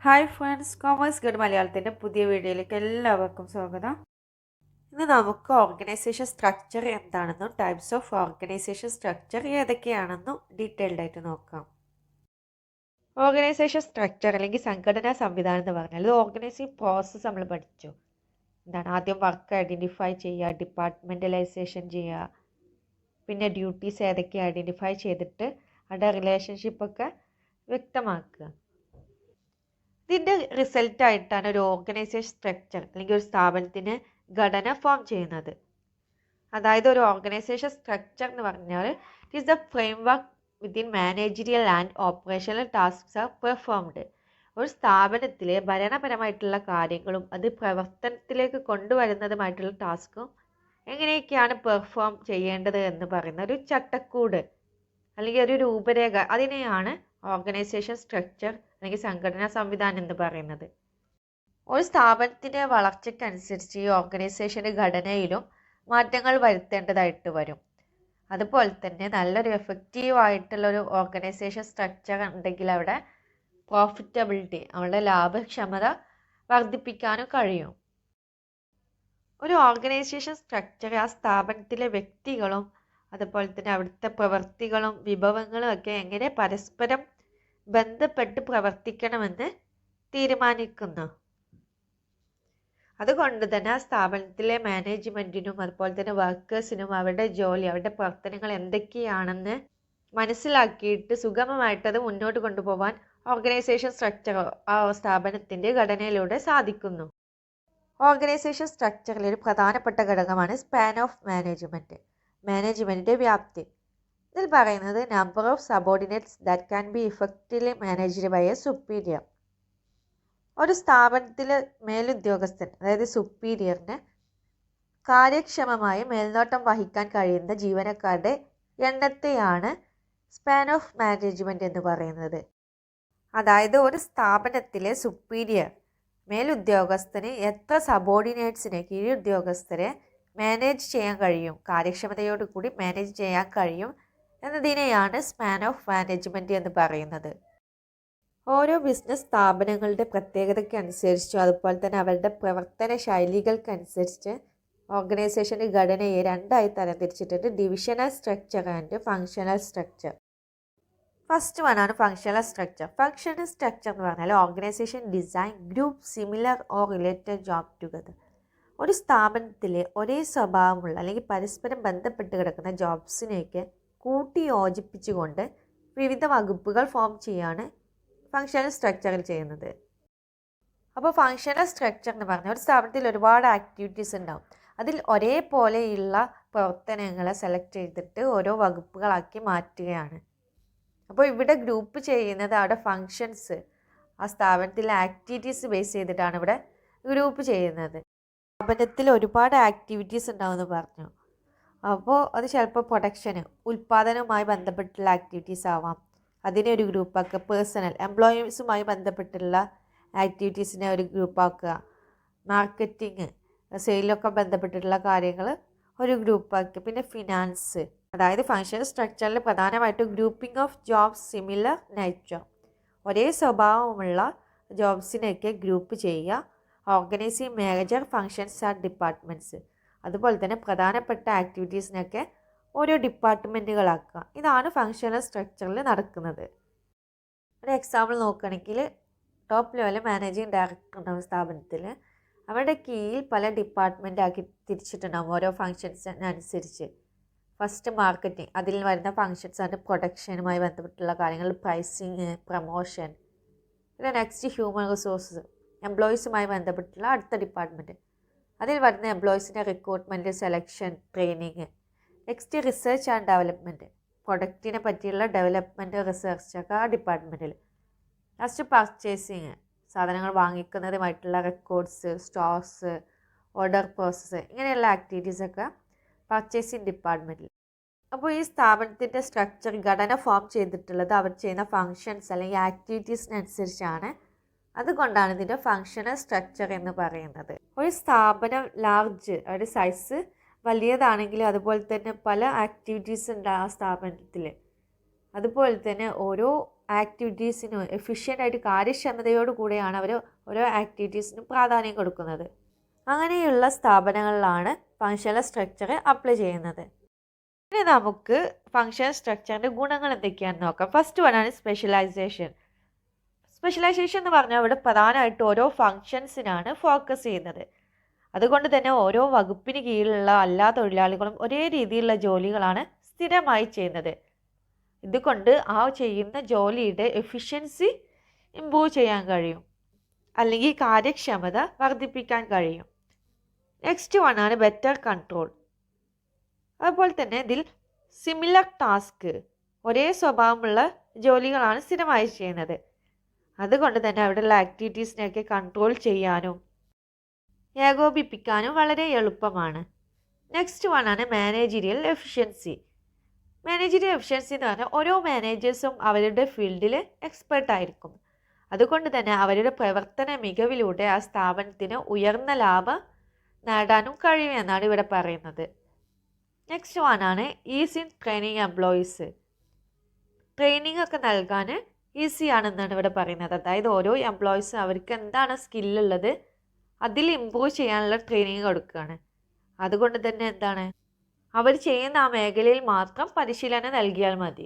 Hi friends, commerce guide മലയാളത്തിൻ്റെ പുതിയ വീഡിയോയിലേക്ക് എല്ലാവർക്കും സ്വാഗതം. ഇന്ന് നമുക്ക് ഓർഗനൈസേഷൻ സ്ട്രക്ചർ എന്താണെന്നും ടൈപ്സ് ഓഫ് ഓർഗനൈസേഷൻ സ്ട്രക്ചർ ഏതൊക്കെയാണെന്നും ഡീറ്റെയിൽഡ് ആയിട്ട് നോക്കാം. ഓർഗനൈസേഷൻ സ്ട്രക്ചർ അല്ലെങ്കിൽ സംഘടനാ സംവിധാനം എന്ന് പറഞ്ഞാൽ ഇത് ഓർഗനൈസിങ് പ്രോസസ്സ് നമ്മൾ പഠിച്ചു. എന്താണ് ആദ്യം വർക്ക് ഐഡൻറ്റിഫൈ ചെയ്യുക, ഡിപ്പാർട്ട്മെൻറ്റലൈസേഷൻ ചെയ്യുക, പിന്നെ ഡ്യൂട്ടീസ് ഏതൊക്കെ ഐഡൻറ്റിഫൈ ചെയ്തിട്ട് അവരുടെ റിലേഷൻഷിപ്പൊക്കെ വ്യക്തമാക്കുക. ഇതിൻ്റെ റിസൾട്ടായിട്ടാണ് ഒരു ഓർഗനൈസേഷൻ സ്ട്രക്ചർ അല്ലെങ്കിൽ ഒരു സ്ഥാപനത്തിന് ഘടന ഫോം ചെയ്യുന്നത്. അതായത് ഒരു ഓർഗനൈസേഷൻ സ്ട്രക്ചർ എന്ന് പറഞ്ഞാൽ it is the framework within managerial and operational tasks are performed. ഒരു സ്ഥാപനത്തിലെ ഭരണപരമായിട്ടുള്ള കാര്യങ്ങളും അത് പ്രവർത്തനത്തിലേക്ക് കൊണ്ടുവരുന്നതുമായിട്ടുള്ള ടാസ്കും എങ്ങനെയൊക്കെയാണ് പെർഫോം ചെയ്യേണ്ടത് എന്ന് പറയുന്ന ഒരു ചട്ടക്കൂട് അല്ലെങ്കിൽ ഒരു രൂപരേഖ, അതിനെയാണ് ഓർഗനൈസേഷൻ സ്ട്രക്ചർ അല്ലെങ്കിൽ സംഘടനാ സംവിധാനം എന്ന് പറയുന്നത്. ഒരു സ്ഥാപനത്തിൻ്റെ വളർച്ചയ്ക്കനുസരിച്ച് ഈ ഓർഗനൈസേഷൻ്റെ ഘടനയിലും മാറ്റങ്ങൾ വരുത്തേണ്ടതായിട്ട് വരും. അതുപോലെ തന്നെ നല്ലൊരു എഫക്റ്റീവായിട്ടുള്ളൊരു ഓർഗനൈസേഷൻ സ്ട്രക്ചർ ഉണ്ടെങ്കിൽ അവിടെ പ്രോഫിറ്റബിലിറ്റി, അവരുടെ ലാഭക്ഷമത വർദ്ധിപ്പിക്കാനും കഴിയും. ഒരു ഓർഗനൈസേഷൻ സ്ട്രക്ചർ ആ സ്ഥാപനത്തിലെ വ്യക്തികളും അതുപോലെ തന്നെ അവിടുത്തെ പ്രവൃത്തികളും വിഭവങ്ങളും ഒക്കെ എങ്ങനെ പരസ്പരം ബന്ധപ്പെട്ട് പ്രവർത്തിക്കണമെന്ന് തീരുമാനിക്കുന്നു. അതുകൊണ്ട് തന്നെ ആ സ്ഥാപനത്തിലെ മാനേജ്മെൻറ്റിനും അതുപോലെ തന്നെ വർക്കേഴ്സിനും അവരുടെ ജോലി, അവരുടെ പ്രവർത്തനങ്ങൾ എന്തൊക്കെയാണെന്ന് മനസ്സിലാക്കിയിട്ട് സുഗമമായിട്ടത് മുന്നോട്ട് കൊണ്ടുപോകാൻ ഓർഗനൈസേഷൻ സ്ട്രക്ചർ ആ സ്ഥാപനത്തിൻ്റെ ഘടനയിലൂടെ സാധിക്കുന്നു. ഓർഗനൈസേഷൻ സ്ട്രക്ചറിൽ ഒരു പ്രധാനപ്പെട്ട ഘടകമാണ് സ്പാൻ ഓഫ് മാനേജ്മെൻറ്റ്, മാനേജ്മെൻറ്റിൻ്റെ വ്യാപ്തി. ഇതിൽ പറയുന്നത് number of subordinates that can be effectively managed by a superior. ഒരു സ്ഥാപനത്തിലെ മേലുദ്യോഗസ്ഥൻ അതായത് സുപ്പീരിയറിന് കാര്യക്ഷമമായി മേൽനോട്ടം വഹിക്കാൻ കഴിയുന്ന ജീവനക്കാരുടെ എണ്ണത്തെയാണ് സ്പാൻ ഓഫ് മാനേജ്മെൻറ്റ് എന്ന് പറയുന്നത്. അതായത് ഒരു സ്ഥാപനത്തിലെ സുപ്പീരിയർ മേലുദ്യോഗസ്ഥന് എത്ര സബോർഡിനേറ്റ്സിനെ, കീഴുദ്യോഗസ്ഥരെ മാനേജ് ചെയ്യാൻ കഴിയും, കാര്യക്ഷമതയോടുകൂടി മാനേജ് ചെയ്യാൻ കഴിയും എന്നതിനെയാണ് സ്പാൻ ഓഫ് മാനേജ്മെൻറ്റ് എന്ന് പറയുന്നത്. ഓരോ ബിസിനസ് സ്ഥാപനങ്ങളുടെ പ്രത്യേകതയ്ക്ക് അനുസരിച്ചും അതുപോലെ തന്നെ അവരുടെ പ്രവർത്തന ശൈലികൾക്കനുസരിച്ച് ഓർഗനൈസേഷൻ്റെ ഘടനയെ രണ്ടായി തരംതിരിച്ചിട്ടുണ്ട്: divisional structure and functional structure. First വണ്ണാണ് ഫങ്ഷണൽ സ്ട്രക്ചർ. ഫങ്ഷണൽ സ്ട്രക്ചർ എന്ന് പറഞ്ഞാൽ organisation design group similar or related job together. ഒരു സ്ഥാപനത്തിലെ ഒരേ സ്വഭാവമുള്ള അല്ലെങ്കിൽ പരസ്പരം ബന്ധപ്പെട്ട് കിടക്കുന്ന ജോബ്സിനെയൊക്കെ കൂട്ടി യോജിപ്പിച്ചുകൊണ്ട് വിവിധ വകുപ്പുകൾ ഫോം ചെയ്യുകയാണ് ഫങ്ഷണൽ സ്ട്രക്ചറിൽ ചെയ്യുന്നത്. അപ്പോൾ ഫങ്ഷണൽ സ്ട്രക്ചർ എന്ന് പറഞ്ഞാൽ ഒരു സ്ഥാപനത്തിൽ ഒരുപാട് ആക്ടിവിറ്റീസ് ഉണ്ടാവും. അതിൽ ഒരേപോലെയുള്ള പ്രവർത്തനങ്ങളെ സെലക്ട് ചെയ്തിട്ട് ഓരോ വകുപ്പുകളാക്കി മാറ്റുകയാണ്. അപ്പോൾ ഇവിടെ ഗ്രൂപ്പ് ചെയ്യുന്നത് അവിടെ ഫങ്ഷൻസ്, ആ സ്ഥാപനത്തിലെ ആക്ടിവിറ്റീസ് ബേസ് ചെയ്തിട്ടാണ് ഇവിടെ ഗ്രൂപ്പ് ചെയ്യുന്നത്. സ്ഥാപനത്തിൽ ഒരുപാട് ആക്ടിവിറ്റീസ് ഉണ്ടാവുമെന്ന് പറഞ്ഞു. അപ്പോൾ അത് ചിലപ്പോൾ പ്രൊഡക്ഷന്, ഉൽപ്പാദനവുമായി ബന്ധപ്പെട്ടുള്ള ആക്ടിവിറ്റീസ് ആവാം, അതിനെ ഒരു ഗ്രൂപ്പാക്കുക. പേഴ്സണൽ എംപ്ലോയീസുമായി ബന്ധപ്പെട്ടുള്ള ആക്ടിവിറ്റീസിനെ ഒരു ഗ്രൂപ്പാക്കുക. മാർക്കറ്റിംഗ്, സെയിലൊക്കെ ബന്ധപ്പെട്ടിട്ടുള്ള കാര്യങ്ങൾ ഒരു ഗ്രൂപ്പാക്കുക. പിന്നെ ഫിനാൻസ്, അതായത് ഫങ്ഷണൽ സ്ട്രക്ചറിൽ പ്രധാനമായിട്ടും grouping of jobs similar nature, ഒരേ സ്വഭാവമുള്ള ജോബ്സിനെയൊക്കെ ഗ്രൂപ്പ് ചെയ്യുക. Organising major functions and departments, അതുപോലെ തന്നെ പ്രധാനപ്പെട്ട ആക്ടിവിറ്റീസിനൊക്കെ ഓരോ ഡിപ്പാർട്ട്മെൻറ്റുകളാക്കുക. ഇതാണ് ഫങ്ഷണൽ സ്ട്രക്ചറിൽ നടക്കുന്നത്. ഒരു എക്സാമ്പിൾ നോക്കുകയാണെങ്കിൽ ടോപ്പ് ലെവലിൽ മാനേജിങ് ഡയറക്ടർ ഉണ്ടാവും സ്ഥാപനത്തിൽ. അവരുടെ കീഴിൽ പല ഡിപ്പാർട്ട്മെൻ്റ് ആക്കി തിരിച്ചിട്ടുണ്ടാകും ഓരോ ഫങ്ഷൻസിനനുസരിച്ച്. ഫസ്റ്റ് മാർക്കറ്റിംഗ്, അതിൽ വരുന്ന ഫങ്ഷൻസ് ആണ് പ്രൊഡക്ഷനുമായി ബന്ധപ്പെട്ടുള്ള കാര്യങ്ങൾ, പ്രൈസിങ്, പ്രമോഷൻ. പിന്നെ നെക്സ്റ്റ് ഹ്യൂമൻ റിസോഴ്സസ്, എംപ്ലോയീസുമായി ബന്ധപ്പെട്ടുള്ള അടുത്ത ഡിപ്പാർട്ട്മെൻറ്റ്. അതിൽ വരുന്ന എംപ്ലോയീസിൻ്റെ recruitment, selection, training. Next research and development, പ്രൊഡക്റ്റിനെ പറ്റിയുള്ള ഡെവലപ്മെൻറ്റ്, റിസർച്ചൊക്കെ ആ ഡിപ്പാർട്ട്മെൻറ്റിൽ. നെക്സ്റ്റ് പർച്ചേസിങ്, സാധനങ്ങൾ വാങ്ങിക്കുന്നതുമായിട്ടുള്ള റെക്കോർഡ്സ്, സ്റ്റോക്സ്, ഓർഡർ പ്രോസസ്സ്, ഇങ്ങനെയുള്ള ആക്ടിവിറ്റീസൊക്കെ പർച്ചേസിങ് ഡിപ്പാർട്ട്മെൻറ്റിൽ. അപ്പോൾ ഈ സ്ഥാപനത്തിൻ്റെ സ്ട്രക്ചർ, ഘടന ഫോം ചെയ്തിട്ടുള്ളത് അവർ ചെയ്യുന്ന ഫങ്ഷൻസ് അല്ലെങ്കിൽ ആക്ടിവിറ്റീസിനനുസരിച്ചാണ്. അതുകൊണ്ടാണ് ഇതിൻ്റെ ഫങ്ഷണൽ സ്ട്രക്ചർ എന്ന് പറയുന്നത്. ഒരു സ്ഥാപനം ലാർജ്, ഒരു സൈസ് വലിയതാണെങ്കിൽ അതുപോലെ തന്നെ പല ആക്ടിവിറ്റീസ് ഉണ്ട് ആ സ്ഥാപനത്തിൽ. അതുപോലെ തന്നെ ഓരോ ആക്ടിവിറ്റീസിനും എഫിഷ്യൻ്റായിട്ട് കാര്യക്ഷമതയോടു കൂടെയാണ് അവർ ഓരോ ആക്ടിവിറ്റീസിനും പ്രാധാന്യം കൊടുക്കുന്നത്. അങ്ങനെയുള്ള സ്ഥാപനങ്ങളിലാണ് ഫങ്ഷണൽ സ്ട്രക്ചർ അപ്ലൈ ചെയ്യുന്നത്. ഇനി നമുക്ക് ഫങ്ഷണൽ സ്ട്രക്ചറിൻ്റെ ഗുണങ്ങൾ എന്തൊക്കെയാണെന്ന് നോക്കാം. First വണ്ണാണ് specialisation. സ്പെഷ്യലൈസേഷൻ എന്ന് പറഞ്ഞാൽ ഇവിടെ പ്രധാനമായിട്ട് ഓരോ ഫങ്ഷൻസിനാണ് ഫോക്കസ് ചെയ്യുന്നത്. അതുകൊണ്ട് തന്നെ ഓരോ വകുപ്പിന് കീഴിലുള്ള എല്ലാ തൊഴിലാളികളും ഒരേ രീതിയിലുള്ള ജോലികളാണ് സ്ഥിരമായി ചെയ്യുന്നത്. ഇതുകൊണ്ട് ആ ചെയ്യുന്ന ജോലിയുടെ എഫിഷ്യൻസി ഇംപ്രൂവ് ചെയ്യാൻ കഴിയും, അല്ലെങ്കിൽ കാര്യക്ഷമത വർദ്ധിപ്പിക്കാൻ കഴിയും. നെക്സ്റ്റ് വണ്ണാണ് ബെറ്റർ കൺട്രോൾ. അതുപോലെ തന്നെ ഇതിൽ സിമിലർ ടാസ്ക്, ഒരേ സ്വഭാവമുള്ള ജോലികളാണ് സ്ഥിരമായി ചെയ്യുന്നത്. അതുകൊണ്ട് തന്നെ അവിടെയുള്ള ആക്ടിവിറ്റീസിനെയൊക്കെ കൺട്രോൾ ചെയ്യാനും ഏകോപിപ്പിക്കാനും വളരെ എളുപ്പമാണ്. നെക്സ്റ്റ് വണ്ണാണ് മാനേജീരിയൽ എഫിഷ്യൻസി. മാനേജീരിയൽ എഫിഷ്യൻസി എന്ന് പറഞ്ഞാൽ ഓരോ മാനേജേഴ്സും അവരുടെ ഫീൽഡിൽ എക്സ്പെർട്ടായിരിക്കും. അതുകൊണ്ട് തന്നെ അവരുടെ പ്രവർത്തന മികവിലൂടെ ആ സ്ഥാപനത്തിന് ഉയർന്ന ലാഭം നേടാനും കഴിയുമെന്നാണ് ഇവിടെ പറയുന്നത്. നെക്സ്റ്റ് വണ്ണാണ് easy in training employees. Training ഒക്കെ നൽകാൻ ഈസി ആണെന്നാണ് ഇവിടെ പറയുന്നത്. അതായത് ഓരോ എംപ്ലോയീസും അവർക്ക് എന്താണ് സ്കില്ലുള്ളത് അതിൽ ഇംപ്രൂവ് ചെയ്യാനുള്ള ട്രെയിനിങ് കൊടുക്കുകയാണ്. അതുകൊണ്ട് തന്നെ എന്താണ്, അവർ ചെയ്യുന്ന ആ മേഖലയിൽ മാത്രം പരിശീലനം നൽകിയാൽ മതി.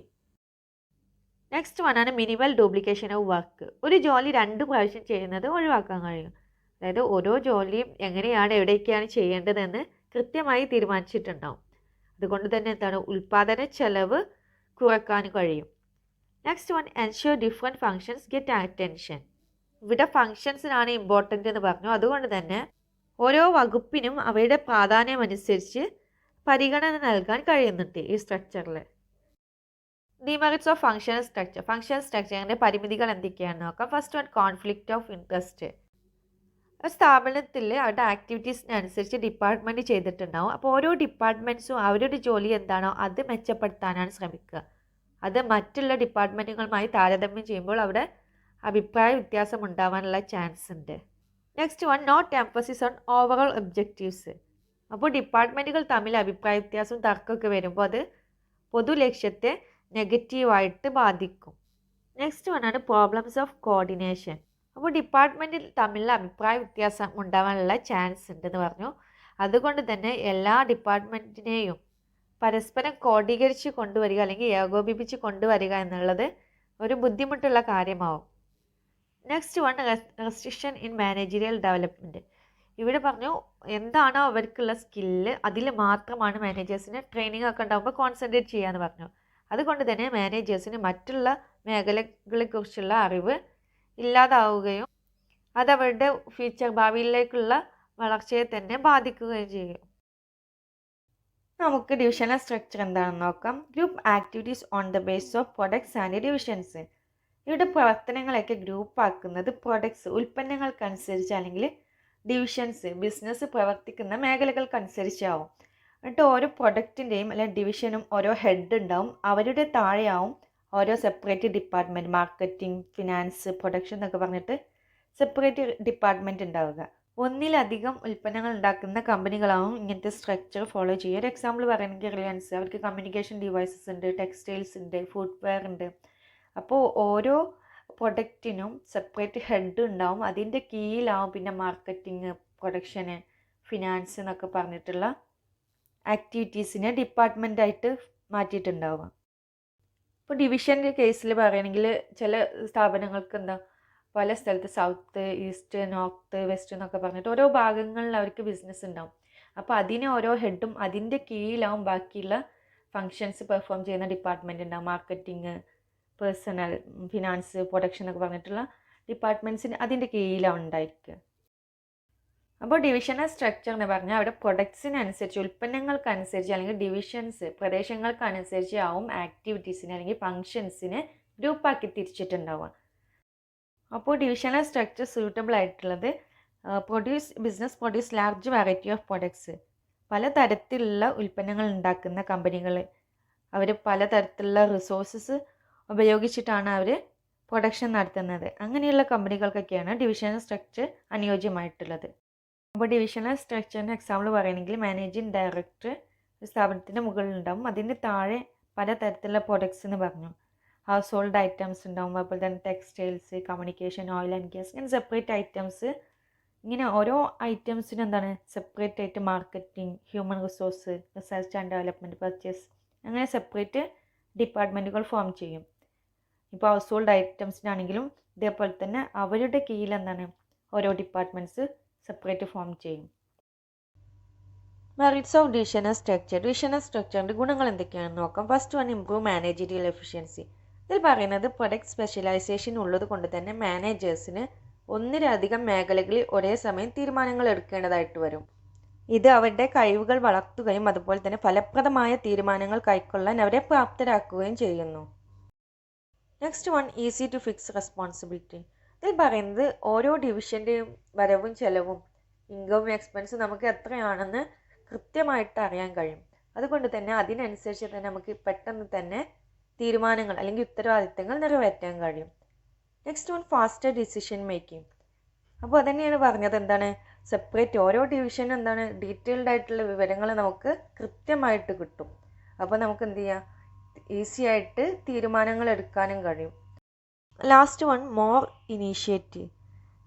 നെക്സ്റ്റ് വണ്ണാണ് മിനിമൽ ഡ്യൂപ്ലിക്കേഷൻ ഓഫ് വർക്ക്. ഒരു ജോലി 2 പ്രാവശ്യം ചെയ്യുന്നത് ഒഴിവാക്കാൻ കഴിയും. അതായത് ഓരോ ജോലിയും എങ്ങനെയാണ് എവിടെയൊക്കെയാണ് ചെയ്യേണ്ടതെന്ന് കൃത്യമായി തീരുമാനിച്ചിട്ടുണ്ടാവും. അതുകൊണ്ട് തന്നെ എന്താണ്, ഉൽപ്പാദന ചെലവ് കുറക്കാൻ കഴിയും. Next one, ensure different functions get attention. ഇവിടെ ഫങ്ഷൻസിനാണ് ഇമ്പോർട്ടൻ്റ് എന്ന് പറഞ്ഞു. അതുകൊണ്ട് തന്നെ ഓരോ വകുപ്പിനും അവയുടെ പ്രാധാന്യമനുസരിച്ച് പരിഗണന നൽകാൻ കഴിയുന്നുണ്ട് ഈ സ്ട്രക്ചറിൽ. Demerits of functional structure. Functional സ്ട്രക്ചറിൻ്റെ പരിമിതികൾ എന്തൊക്കെയാണെന്ന് നോക്കാം. First one, conflict of interest. സ്ഥാപനത്തിൽ അവരുടെ ആക്ടിവിറ്റീസിനനുസരിച്ച് ഡിപ്പാർട്ട്മെൻറ്റ് ചെയ്തിട്ടുണ്ടാവും. അപ്പോൾ ഓരോ ഡിപ്പാർട്ട്മെൻറ്റ്സും അവരുടെ ജോലി എന്താണോ അത് മെച്ചപ്പെടുത്താനാണ് ശ്രമിക്കുക. അത് മറ്റുള്ള ഡിപ്പാർട്ട്മെൻറ്റുകളുമായി താരതമ്യം ചെയ്യുമ്പോൾ അവിടെ അഭിപ്രായ വ്യത്യാസം ഉണ്ടാവാനുള്ള ചാൻസ് ഉണ്ട്. Next one, not emphasis on overall objectives. അപ്പോൾ ഡിപ്പാർട്ട്മെൻറ്റുകൾ തമ്മിൽ അഭിപ്രായ വ്യത്യാസവും തർക്കമൊക്കെ വരുമ്പോൾ അത് പൊതു ലക്ഷ്യത്തെ നെഗറ്റീവായിട്ട് ബാധിക്കും. നെക്സ്റ്റ് വണ്ണാണ് പ്രോബ്ലംസ് ഓഫ് കോർഡിനേഷൻ. അപ്പോൾ ഡിപ്പാർട്ട്മെൻറ്റിൽ തമ്മിലുള്ള അഭിപ്രായ വ്യത്യാസം ഉണ്ടാവാനുള്ള ചാൻസ് ഉണ്ടെന്ന് പറഞ്ഞു. അതുകൊണ്ട് തന്നെ എല്ലാ ഡിപ്പാർട്ട്മെൻറ്റിനെയും പരസ്പരം കോർഡീകരിച്ച് കൊണ്ടുവരിക അല്ലെങ്കിൽ ഏകോപിപ്പിച്ച് കൊണ്ടുവരിക എന്നുള്ളത് ഒരു ബുദ്ധിമുട്ടുള്ള കാര്യമാവും. Next one, restriction in managerial development. ഇവിടെ പറഞ്ഞു എന്താണോ അവർക്കുള്ള സ്കില്ല് അതിൽ മാത്രമാണ് മാനേജേഴ്സിന് ട്രെയിനിങ് ഒക്കെ ഉണ്ടാകുമ്പോൾ കോൺസെൻട്രേറ്റ് ചെയ്യാമെന്ന് പറഞ്ഞു. അതുകൊണ്ട് തന്നെ മാനേജേഴ്സിന് മറ്റുള്ള മേഖലകളെക്കുറിച്ചുള്ള അറിവ് ഇല്ലാതാവുകയും അതവരുടെ ഫ്യൂച്ചർ ഭാവിയിലേക്കുള്ള വളർച്ചയെ തന്നെ ബാധിക്കുകയും ചെയ്യും. നമുക്ക് ഡിവിഷണൽ സ്ട്രക്ചർ എന്താണെന്ന് നോക്കാം. Group activities on the base of products and divisions. ഇവിടെ പ്രവർത്തനങ്ങളൊക്കെ ഗ്രൂപ്പാക്കുന്നത് പ്രൊഡക്ട്സ് ഉൽപ്പന്നങ്ങൾക്കനുസരിച്ച് അല്ലെങ്കിൽ ഡിവിഷൻസ് ബിസിനസ് പ്രവർത്തിക്കുന്ന മേഖലകൾക്കനുസരിച്ചാവും. എന്നിട്ട് ഓരോ പ്രൊഡക്റ്റിൻ്റെയും അല്ലെങ്കിൽ ഡിവിഷനും ഓരോ ഹെഡ് ഉണ്ടാവും. അവരുടെ താഴെയാവും ഓരോ separate department, marketing, finance, production എന്നൊക്കെ പറഞ്ഞിട്ട് സെപ്പറേറ്റ് ഡിപ്പാർട്ട്മെൻറ്റ് ഉണ്ടാവുക. ഒന്നിലധികം ഉൽപ്പന്നങ്ങൾ ഉണ്ടാക്കുന്ന കമ്പനികളാവും ഇങ്ങനത്തെ സ്ട്രക്ചർ ഫോളോ ചെയ്യുക. ഒരു എക്സാമ്പിൾ പറയുകയാണെങ്കിൽ റിലയൻസ്, അവർക്ക് കമ്മ്യൂണിക്കേഷൻ ഡിവൈസസ് ഉണ്ട്, ടെക്സ്റ്റൈൽസ് ഉണ്ട്, ഫുട്വെയർ ഉണ്ട്. അപ്പോൾ ഓരോ പ്രൊഡക്റ്റിനും സെപ്പറേറ്റ് ഹെഡ് ഉണ്ടാവും. അതിൻ്റെ കീഴിലാവും പിന്നെ മാർക്കറ്റിംഗ്, പ്രൊഡക്ഷന്, ഫിനാൻസ് എന്നൊക്കെ പറഞ്ഞിട്ടുള്ള ആക്ടിവിറ്റീസിനെ ഡിപ്പാർട്ട്മെൻറ്റായിട്ട് മാറ്റിയിട്ടുണ്ടാവുക. ഇപ്പോൾ ഡിവിഷൻ്റെ കേസിൽ പറയുകയാണെങ്കിൽ ചില സ്ഥാപനങ്ങൾക്ക് എന്താ പല സ്ഥലത്ത് സൗത്ത്, ഈസ്റ്റ്, നോർത്ത്, വെസ്റ്റ് എന്നൊക്കെ പറഞ്ഞിട്ട് ഓരോ ഭാഗങ്ങളിൽ അവർക്ക് ബിസിനസ് ഉണ്ടാവും. അപ്പോൾ അതിന് ഓരോ ഹെഡും അതിൻ്റെ കീഴിലാവും ബാക്കിയുള്ള ഫങ്ഷൻസ് പെർഫോം ചെയ്യുന്ന ഡിപ്പാർട്ട്മെൻറ്റ് ഉണ്ടാവും. മാർക്കറ്റിംഗ്, പേഴ്സണൽ, ഫിനാൻസ്, പ്രൊഡക്ഷൻ എന്നൊക്കെ പറഞ്ഞിട്ടുള്ള ഡിപ്പാർട്ട്മെൻറ്റ്സിന് അതിൻ്റെ കീഴിലാണ് ഉണ്ടായിരിക്കുക. അപ്പോൾ ഡിവിഷണൽ സ്ട്രക്ചർ എന്ന് പറഞ്ഞാൽ അവിടെ പ്രൊഡക്ട്സിനനുസരിച്ച്, ഉൽപ്പന്നങ്ങൾക്കനുസരിച്ച് അല്ലെങ്കിൽ ഡിവിഷൻസ് പ്രദേശങ്ങൾക്കനുസരിച്ച് ആവും ആക്ടിവിറ്റീസിനെ അല്ലെങ്കിൽ ഫങ്ഷൻസിനെ ഗ്രൂപ്പാക്കി തിരിച്ചിട്ടുണ്ടാവുക. അപ്പോൾ ഡിവിഷണൽ സ്ട്രക്ചർ സ്യൂട്ടബിൾ ആയിട്ടുള്ളത് business produce large variety of products. പലതരത്തിലുള്ള ഉൽപ്പന്നങ്ങൾ ഉണ്ടാക്കുന്ന കമ്പനികൾ അവർ പലതരത്തിലുള്ള റിസോഴ്സസ് ഉപയോഗിച്ചിട്ടാണ് അവർ പ്രൊഡക്ഷൻ നടത്തുന്നത്. അങ്ങനെയുള്ള കമ്പനികൾക്കൊക്കെയാണ് ഡിവിഷണൽ സ്ട്രക്ചർ അനുയോജ്യമായിട്ടുള്ളത്. അപ്പോൾ ഡിവിഷണൽ സ്ട്രക്ചറിന് എക്സാമ്പിൾ പറയുകയാണെങ്കിൽ മാനേജിങ് ഡയറക്ടർ സ്ഥാപനത്തിൻ്റെ മുകളിലുണ്ടാവും. അതിൻ്റെ താഴെ പലതരത്തിലുള്ള പ്രൊഡക്ട്സ് എന്ന് പറഞ്ഞു. ഹൗസ് ഹോൾഡ് ഐറ്റംസ് ഉണ്ടാവും, അതുപോലെ തന്നെ textiles, communication, oil and gas, ഇങ്ങനെ സെപ്പറേറ്റ് ഐറ്റംസ്. ഇങ്ങനെ ഓരോ ഐറ്റംസിനും എന്താണ് സെപ്പറേറ്റ് ആയിട്ട് marketing, human resource, research and development, purchase, അങ്ങനെ സെപ്പറേറ്റ് ഡിപ്പാർട്ട്മെൻറ്റുകൾ ഫോം ചെയ്യും. ഇപ്പോൾ ഹൗസ് ഹോൾഡ് ഐറ്റംസിനാണെങ്കിലും ഇതേപോലെ തന്നെ അവരുടെ കീഴിൽ എന്താണ് ഓരോ ഡിപ്പാർട്ട്മെൻറ്റ്സ് സെപ്പറേറ്റ് ഫോം ചെയ്യും. Merits of divisional structure. Divisional സ്ട്രക്ചറിൻ്റെ ഗുണങ്ങൾ എന്തൊക്കെയാണെന്ന് നോക്കാം. First one, improve managerial efficiency. ഇതിൽ പറയുന്നത് പ്രൊഡക്റ്റ് സ്പെഷ്യലൈസേഷൻ ഉള്ളത് കൊണ്ട് തന്നെ മാനേജേഴ്സിന് ഒന്നിലധികം മേഖലകളിൽ ഒരേ സമയം തീരുമാനങ്ങൾ എടുക്കേണ്ടതായിട്ട് വരും. ഇത് അവരുടെ കഴിവുകൾ വളർത്തുകയും അതുപോലെ തന്നെ ഫലപ്രദമായ തീരുമാനങ്ങൾ കൈക്കൊള്ളാൻ അവരെ പ്രാപ്തരാക്കുകയും ചെയ്യുന്നു. Next one, easy to fix responsibility. ഇതിൽ പറയുന്നത് ഓരോ ഡിവിഷൻ്റെയും വരവും ചെലവും, ഇൻകവും എക്സ്പെൻസും നമുക്ക് എത്രയാണെന്ന് കൃത്യമായിട്ട് അറിയാൻ കഴിയും. അതുകൊണ്ട് തന്നെ അതിനനുസരിച്ച് തന്നെ നമുക്ക് പെട്ടെന്ന് തന്നെ തീരുമാനങ്ങൾ അല്ലെങ്കിൽ ഉത്തരവാദിത്തങ്ങൾ നിറവേറ്റാൻ കഴിയും. Next one, faster decision making. അപ്പോൾ അതന്നെയാണ് പറഞ്ഞത്, എന്താണ് സെപ്പറേറ്റ് ഓരോ ഡിവിഷനും എന്താണ് ഡീറ്റെയിൽഡ് ആയിട്ടുള്ള വിവരങ്ങൾ നമുക്ക് കൃത്യമായിട്ട് കിട്ടും. അപ്പോൾ നമുക്ക് എന്ത് ചെയ്യാം, ഈസി ആയിട്ട് തീരുമാനങ്ങൾ എടുക്കാനും കഴിയും. Last one, more initiative.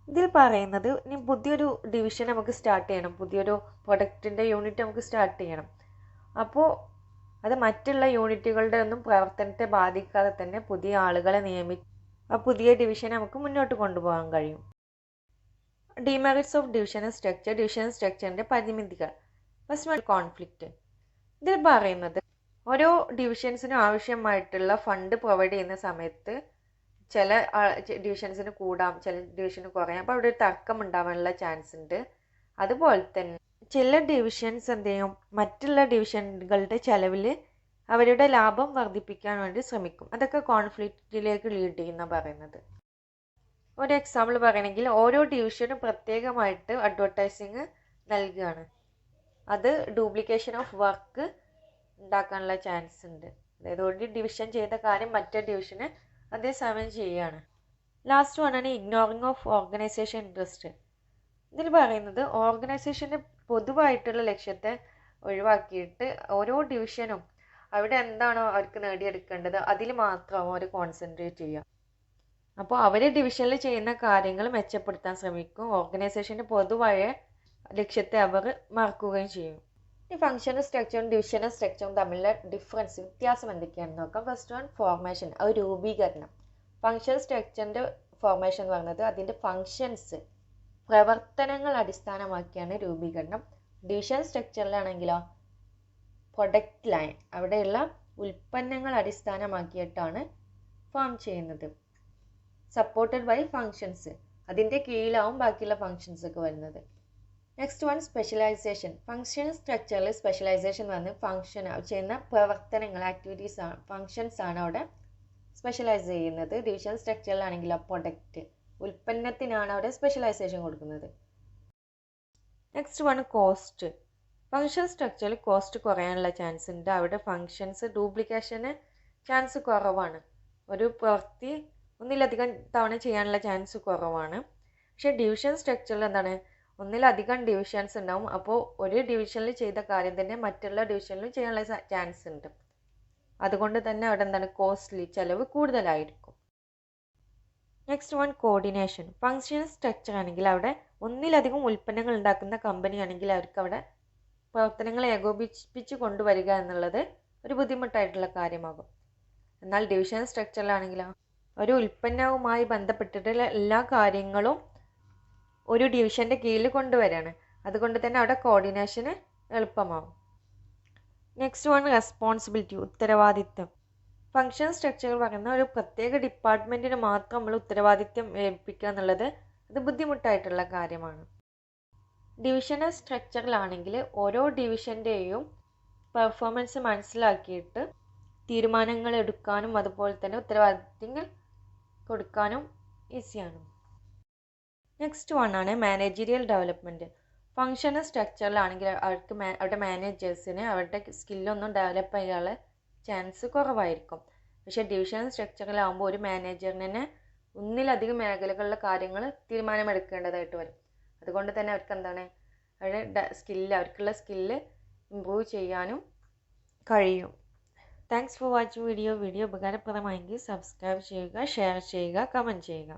ഇതിൽ പറയുന്നത് ഇനി പുതിയൊരു ഡിവിഷൻ നമുക്ക് സ്റ്റാർട്ട് ചെയ്യണം, പുതിയൊരു പ്രൊഡക്റ്റിൻ്റെ യൂണിറ്റ് നമുക്ക് സ്റ്റാർട്ട് ചെയ്യണം. അപ്പോൾ അത് മറ്റുള്ള യൂണിറ്റുകളുടെ ഒന്നും പ്രവർത്തനത്തെ ബാധിക്കാതെ തന്നെ പുതിയ ആളുകളെ നിയമിച്ച് ആ പുതിയ ഡിവിഷനെ നമുക്ക് മുന്നോട്ട് കൊണ്ടുപോകാൻ കഴിയും. Demerits of divisional structure. Divisional സ്ട്രക്ചറിൻ്റെ പരിമിതികൾ. First one, conflict. ഇതിൽ പറയുന്നത് ഓരോ ഡിവിഷൻസിനും ആവശ്യമായിട്ടുള്ള ഫണ്ട് പ്രൊവൈഡ് ചെയ്യുന്ന സമയത്ത് ചില ഡിവിഷൻസിന് കൂടാം, ചില ഡിവിഷന് കുറയാം. അപ്പോൾ അവിടെ ഒരു തർക്കം ഉണ്ടാവാനുള്ള ചാൻസ് ഉണ്ട്. അതുപോലെ തന്നെ ചില ഡിവിഷൻസ് എന്ത് ചെയ്യും, മറ്റുള്ള ഡിവിഷനുകളുടെ ചെലവിൽ അവരുടെ ലാഭം വർദ്ധിപ്പിക്കാൻ വേണ്ടി ശ്രമിക്കും. അതൊക്കെ കോൺഫ്ലിക്റ്റിലേക്ക് ലീഡ് ചെയ്യുന്ന പറയുന്നത്. ഒരു എക്സാമ്പിൾ പറയണമെങ്കിൽ ഓരോ ഡിവിഷനും പ്രത്യേകമായിട്ട് അഡ്വർടൈസിങ് നൽകുകയാണ്. അത് ഡ്യൂപ്ലിക്കേഷൻ ഓഫ് വർക്ക് ഉണ്ടാക്കാനുള്ള ചാൻസ് ഉണ്ട്. അതായത് ഒരു ഡിവിഷൻ ചെയ്ത കാര്യം മറ്റേ ഡിവിഷന് അതേസമയം ചെയ്യുകയാണ്. ലാസ്റ്റ് വണ്ണാണ് ഇഗ്നോറിങ് ഓഫ് ഓർഗനൈസേഷൻ ഇൻട്രസ്റ്റ്. ഇതിൽ പറയുന്നത് ഓർഗനൈസേഷൻ്റെ പൊതുവായിട്ടുള്ള ലക്ഷ്യത്തെ ഒഴിവാക്കിയിട്ട് ഓരോ ഡിവിഷനും അവിടെ എന്താണോ അവർക്ക് നേടിയെടുക്കേണ്ടത് അതിൽ മാത്രം അവർ കോൺസെൻട്രേറ്റ് ചെയ്യുക. അപ്പോൾ അവർ ഡിവിഷനിൽ ചെയ്യുന്ന കാര്യങ്ങൾ മെച്ചപ്പെടുത്താൻ ശ്രമിക്കും, ഓർഗനൈസേഷൻ്റെ പൊതുവായ ലക്ഷ്യത്തെ അവർ മറക്കുകയും ചെയ്യും. ഈ ഫങ്ഷണൽ സ്ട്രക്ചറും ഡിവിഷണൽ സ്ട്രക്ചറും തമ്മിലുള്ള ഡിഫറൻസ്, വ്യത്യാസം എന്തൊക്കെയാണെന്ന് നോക്കാം. ഫസ്റ്റ് വൺ, ഫോർമേഷൻ, അത് രൂപീകരണം. ഫങ്ഷണൽ സ്ട്രക്ചറിൻ്റെ ഫോർമേഷൻ എന്ന് പറയുന്നത് അതിൻ്റെ ഫങ്ഷൻസ്, പ്രവർത്തനങ്ങൾ അടിസ്ഥാനമാക്കിയാണ് രൂപീകരണം. ഡിവിഷണൽ സ്ട്രക്ചറിലാണെങ്കിലോ പ്രൊഡക്റ്റ് ലൈൻ, അവിടെയുള്ള ഉൽപ്പന്നങ്ങൾ അടിസ്ഥാനമാക്കിയിട്ടാണ് ഫോം ചെയ്യുന്നത്. സപ്പോർട്ടഡ് ബൈ ഫങ്ഷൻസ്, അതിൻ്റെ കീഴിലാവും ബാക്കിയുള്ള ഫങ്ഷൻസ് ഒക്കെ വരുന്നത്. Next one, specialisation. ഫങ്ഷണൽ സ്ട്രക്ചറിൽ സ്പെഷ്യലൈസേഷൻ വന്ന് ഫങ്ഷൻ ചെയ്യുന്ന പ്രവർത്തനങ്ങൾ, ആക്ടിവിറ്റീസ് ആണ്, ഫങ്ഷൻസ് ആണ് അവിടെ സ്പെഷ്യലൈസ് ചെയ്യുന്നത്. ഡിവിഷണൽ സ്ട്രക്ചറിലാണെങ്കിലോ പ്രൊഡക്റ്റ്, ഉൽപ്പന്നത്തിനാണ് അവിടെ സ്പെഷ്യലൈസേഷൻ കൊടുക്കുന്നത്. Next one, cost. ഫങ്ഷണൽ സ്ട്രക്ചറിൽ കോസ്റ്റ് കുറയാനുള്ള ചാൻസ് ഉണ്ട്. അവിടെ ഫങ്ഷൻസ് ഡ്യൂപ്ലിക്കേഷന് ചാൻസ് കുറവാണ്. ഒരു പ്രവൃത്തി ഒന്നിലധികം തവണ ചെയ്യാനുള്ള ചാൻസ് കുറവാണ്. പക്ഷേ ഡിവിഷൻ സ്ട്രക്ചറിൽ എന്താണ്, ഒന്നിലധികം ഡിവിഷൻസ് ഉണ്ടാവും. അപ്പോൾ ഒരു ഡിവിഷനിൽ ചെയ്ത കാര്യം തന്നെ മറ്റുള്ള ഡിവിഷനിലും ചെയ്യാനുള്ള ചാൻസ് ഉണ്ട്. അതുകൊണ്ട് തന്നെ അവിടെ എന്താണ്, കോസ്റ്റ്ലി, ചിലവ് കൂടുതലായിരിക്കും. Next one, coordination. Functional structure ആണെങ്കിൽ അവിടെ ഒന്നിലധികം ഉൽപ്പന്നങ്ങൾ ഉണ്ടാക്കുന്ന കമ്പനി ആണെങ്കിൽ അവർക്ക് അവിടെ പ്രവർത്തനങ്ങളെ ഏകോപിപ്പിച്ച് കൊണ്ടുവരിക എന്നുള്ളത് ഒരു ബുദ്ധിമുട്ടായിട്ടുള്ള കാര്യമാകും. എന്നാൽ ഡിവിഷണൽ സ്ട്രക്ചറിലാണെങ്കിലോ ഒരു ഉൽപ്പന്നവുമായി ബന്ധപ്പെട്ടിട്ടുള്ള എല്ലാ കാര്യങ്ങളും ഒരു ഡിവിഷൻ്റെ കീഴിൽ കൊണ്ടുവരികയാണ്. അതുകൊണ്ട് തന്നെ അവിടെ കോർഡിനേഷന് എളുപ്പമാവും. നെക്സ്റ്റ് വൺ, റെസ്പോൺസിബിലിറ്റി, ഉത്തരവാദിത്വം. ഫങ്ഷണൽ സ്ട്രക്ചർ പറയുന്ന ഒരു പ്രത്യേക ഡിപ്പാർട്ട്മെൻറ്റിന് മാത്രം നമ്മൾ ഉത്തരവാദിത്വം ഏൽപ്പിക്കുക എന്നുള്ളത് അത് ബുദ്ധിമുട്ടായിട്ടുള്ള കാര്യമാണ്. ഡിവിഷണൽ സ്ട്രക്ചറിലാണെങ്കിൽ ഓരോ ഡിവിഷൻ്റെയും പെർഫോമൻസ് മനസ്സിലാക്കിയിട്ട് തീരുമാനങ്ങൾ എടുക്കാനും അതുപോലെ തന്നെ ഉത്തരവാദിത്തങ്ങൾ കൊടുക്കാനും ഈസിയാണ്. നെക്സ്റ്റ് വൺ ആണ് മാനേജീരിയൽ ഡെവലപ്മെൻറ്റ്. ഫങ്ഷണൽ സ്ട്രക്ചറിലാണെങ്കിൽ അവരുടെ മാനേജേഴ്സിന് അവരുടെ സ്കില്ലൊന്നും ഡെവലപ്പ് ചെയ്യാനുള്ള ചാൻസ് കുറവായിരിക്കും. പക്ഷേ ഡിവിഷണൽ സ്ട്രക്ചറിലാകുമ്പോൾ ഒരു മാനേജറിന് തന്നെ ഒന്നിലധികം മേഖലകളിലെ കാര്യങ്ങൾ തീരുമാനമെടുക്കേണ്ടതായിട്ട് വരും. അതുകൊണ്ട് തന്നെ അവർക്ക് എന്താണ്, അവരുടെ അവർക്കുള്ള സ്കില്ല് ഇമ്പ്രൂവ് ചെയ്യാനും കഴിയും. താങ്ക്സ് ഫോർ വാച്ചിങ് വീഡിയോ ഉപകാരപ്രദമായെങ്കിൽ സബ്സ്ക്രൈബ് ചെയ്യുക, ഷെയർ ചെയ്യുക, കമൻറ്റ് ചെയ്യുക.